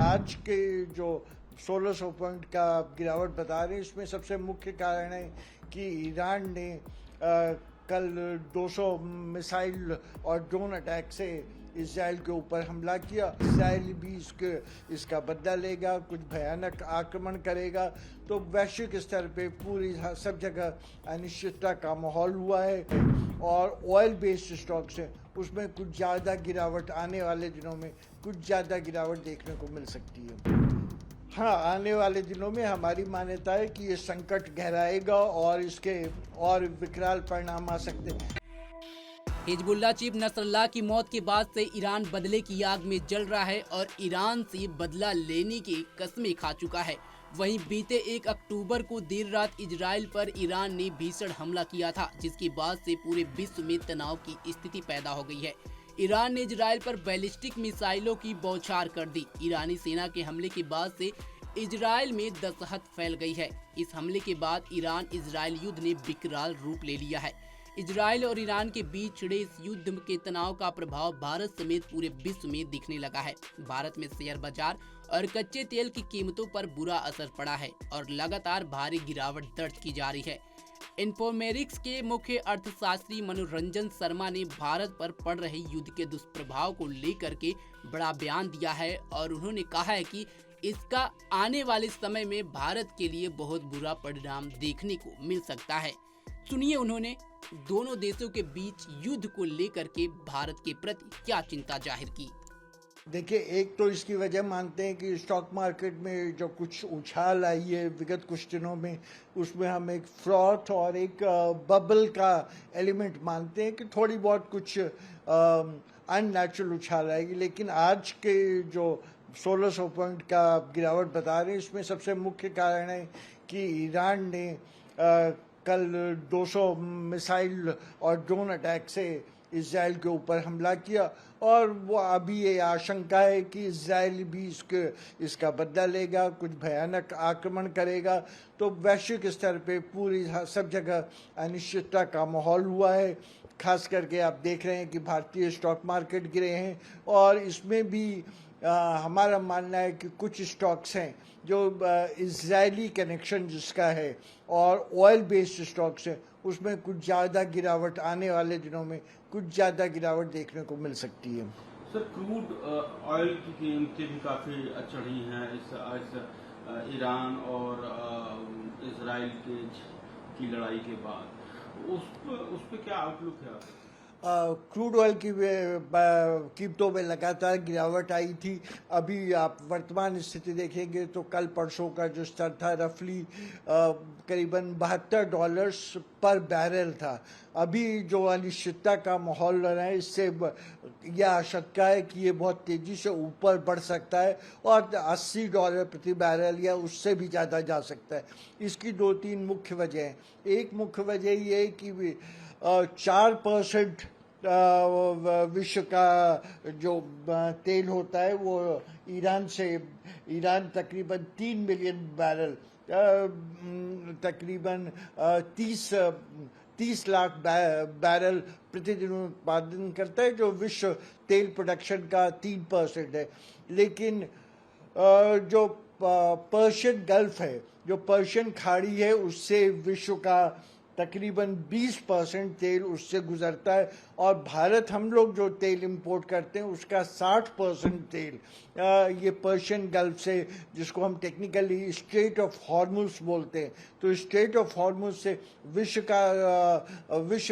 आज के जो 1600 पॉइंट का गिरावट बता रहे हैं, इसमें सबसे मुख्य कारण है कि ईरान ने कल 200 मिसाइल और ड्रोन अटैक से इजराइल के ऊपर हमला किया। इजराइल भी इसका बदला लेगा, कुछ भयानक आक्रमण करेगा। तो वैश्विक स्तर पे पूरी सब जगह अनिश्चितता का माहौल हुआ है और ऑयल बेस्ड स्टॉक्स है उसमें कुछ ज़्यादा गिरावट आने वाले दिनों में कुछ ज़्यादा गिरावट देखने को मिल सकती है। हाँ, आने वाले दिनों में हमारी मान्यता है कि ये संकट गहराएगा और इसके और विकराल परिणाम आ सकते हैं। हिजबुल्लाह चीफ नसरल्लाह की मौत के बाद से ईरान बदले की आग में जल रहा है और ईरान से बदला लेने की कस्में खा चुका है। वहीं बीते 1 अक्टूबर को देर रात इजराइल पर ईरान ने भीषण हमला किया था, जिसके बाद से पूरे विश्व में तनाव की स्थिति पैदा हो गई है। ईरान ने इजराइल पर बैलिस्टिक मिसाइलों की बौछार कर दी। ईरानी सेना के हमले के बाद से इजराइल में दहशत फैल गई है। इस हमले के बाद ईरान इजराइल युद्ध ने विकराल रूप ले लिया है। इजराइल और ईरान के बीच छिड़े इस युद्ध के तनाव का प्रभाव भारत समेत पूरे विश्व में दिखने लगा है। भारत में शेयर बाजार और कच्चे तेल की कीमतों पर बुरा असर पड़ा है और लगातार भारी गिरावट दर्ज की जा रही है। इन्फोमेरिक्स के मुख्य अर्थशास्त्री मनोरंजन शर्मा ने भारत पर पड़ रहे युद्ध के दुष्प्रभाव को लेकर के बड़ा बयान दिया है और उन्होंने कहा है कि इसका आने वाले समय में भारत के लिए बहुत बुरा परिणाम देखने को मिल सकता है। सुनिए उन्होंने दोनों देशों के बीच युद्ध को लेकर के भारत के प्रति क्या चिंता जाहिर की। देखिए, एक तो इसकी वजह मानते हैं कि स्टॉक मार्केट में जो कुछ उछाल आई है विगत कुछ दिनों में, उसमें हम एक फ्रॉथ और एक बबल का एलिमेंट मानते हैं कि थोड़ी बहुत कुछ अननेचुरल उछाल आएगी। लेकिन आज के जो 1600 पॉइंट का गिरावट बता रहे हैं, इसमें सबसे मुख्य कारण है कि ईरान ने कल 200 मिसाइल और ड्रोन अटैक से इजराइल के ऊपर हमला किया और वो अभी ये आशंका है कि इजराइल भी इसका बदला लेगा, कुछ भयानक आक्रमण करेगा। तो वैश्विक स्तर पे पूरी सब जगह अनिश्चितता का माहौल हुआ है। खास करके आप देख रहे हैं कि भारतीय स्टॉक मार्केट गिरे हैं और इसमें भी हमारा मानना है कि कुछ स्टॉक्स हैं जो इजरायली कनेक्शन जिसका है और ऑयल बेस्ड स्टॉक्स हैं उसमें कुछ ज़्यादा गिरावट आने वाले दिनों में कुछ ज़्यादा गिरावट देखने को मिल सकती है। सर, क्रूड ऑयल की कीमतें भी काफ़ी चढ़ी हैं इस ईरान और इजराइल की लड़ाई के बाद। उस पे क्या आउटलुक है आपका? क्रूड ऑयल की कीमतों में लगातार गिरावट आई थी। अभी आप वर्तमान स्थिति देखेंगे तो कल परसों का जो स्तर था रफली करीबन $72 पर बैरल था। अभी जो अनिश्चितता का लग रहा है, इससे यह आशंका है कि ये बहुत तेजी से ऊपर बढ़ सकता है और $80 प्रति बैरल या उससे भी ज़्यादा जा सकता है। इसकी 2-3 मुख्य वजह हैं। एक मुख्य वजह ये है कि 4% विश्व का जो तेल होता है वो ईरान तकरीबन 3 मिलियन बैरल तकरीबन 30 लाख बैरल प्रतिदिन उत्पादन करता है, जो विश्व तेल प्रोडक्शन का 3% है। लेकिन जो पर्शियन गल्फ है, जो पर्शियन खाड़ी है, उससे विश्व का तकरीबन 20% तेल उससे गुजरता है और भारत हम लोग जो तेल इंपोर्ट करते हैं उसका 60% तेल ये पर्शियन गल्फ से, जिसको हम टेक्निकली स्ट्रेट ऑफ हॉर्मुज बोलते हैं, तो स्ट्रेट ऑफ हॉर्मुज से विश्व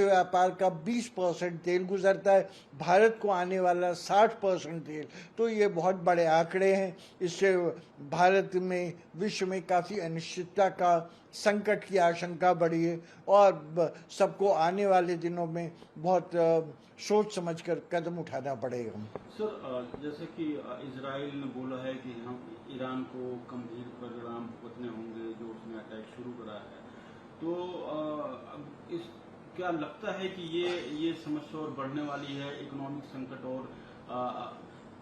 व्यापार का 20% तेल गुजरता है, भारत को आने वाला 60% तेल। तो ये बहुत बड़े आंकड़े हैं। इससे भारत में विश्व में काफ़ी अनिश्चितता का संकट की आशंका बढ़ी है और सबको आने वाले दिनों में बहुत सोच समझकर कदम उठाना पड़ेगा। सर, जैसे कि इजराइल ने बोला है कि हम ईरान को गंभीर परिणाम भुगतने होंगे जो उसने अटैक शुरू करा है, तो क्या लगता है कि ये समस्या और बढ़ने वाली है, इकोनॉमिक संकट और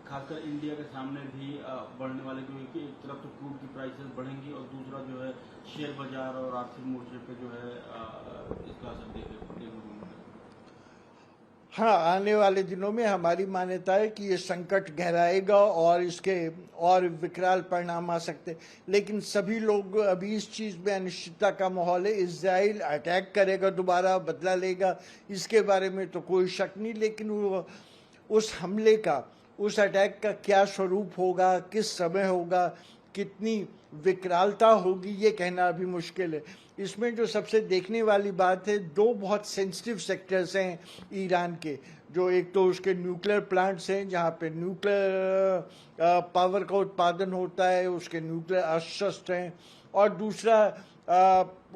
खासकर इंडिया के सामने भी बढ़ने वाले, क्योंकि एक तरफ तो क्रूड की प्राइसेस बढ़ेंगी और दूसरा जो है शेयर बाजार और आर्थिक मोर्चे पे जो है इसका असर देखने को मिलेगा। हाँ, आने वाले दिनों में हमारी मान्यता है कि ये संकट गहराएगा और इसके और विकराल परिणाम आ सकते हैं। लेकिन सभी लोग अभी इस चीज़ में अनिश्चितता का माहौल है। इज़राइल अटैक करेगा, दोबारा बदला लेगा, इसके बारे में तो कोई शक नहीं। लेकिन वो उस हमले का, उस अटैक का क्या स्वरूप होगा, किस समय होगा, कितनी विकरालता होगी, ये कहना अभी मुश्किल है। इसमें जो सबसे देखने वाली बात है, दो बहुत सेंसिटिव सेक्टर्स हैं ईरान के। जो एक तो उसके न्यूक्लियर प्लांट्स हैं जहाँ पे न्यूक्लियर पावर का उत्पादन होता है, उसके न्यूक्लियर अस्त्र हैं, और दूसरा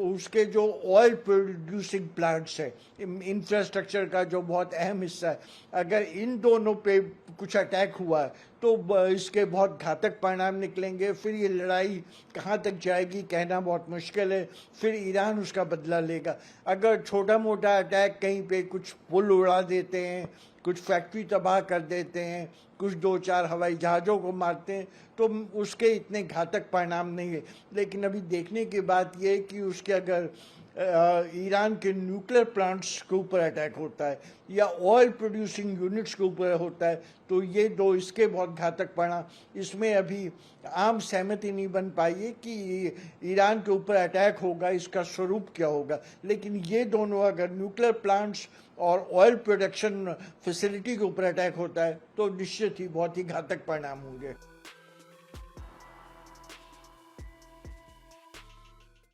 उसके जो ऑयल प्रोड्यूसिंग प्लांट्स है, इंफ्रास्ट्रक्चर का जो बहुत अहम हिस्सा है। अगर इन दोनों पे कुछ अटैक हुआ है तो इसके बहुत घातक परिणाम निकलेंगे। फिर ये लड़ाई कहाँ तक जाएगी कहना बहुत मुश्किल है। फिर ईरान उसका बदला लेगा। अगर छोटा मोटा अटैक, कहीं पे कुछ पुल उड़ा देते हैं, कुछ फैक्ट्री तबाह कर देते हैं, कुछ 2-4 हवाई जहाज़ों को मारते हैं, तो उसके इतने घातक परिणाम नहीं है। लेकिन अभी देखने की बात यह है कि उसके अगर ईरान के न्यूक्लियर प्लांट्स के ऊपर अटैक होता है या ऑयल प्रोड्यूसिंग यूनिट्स के ऊपर होता है, तो ये दो इसके बहुत घातक परिणाम। इसमें अभी आम सहमति नहीं बन पाई है कि ईरान के ऊपर अटैक होगा, इसका स्वरूप क्या होगा। लेकिन ये दोनों, अगर न्यूक्लियर प्लांट्स और ऑयल प्रोडक्शन फैसिलिटी के ऊपर अटैक होता है तो निश्चित ही बहुत ही घातक परिणाम होंगे।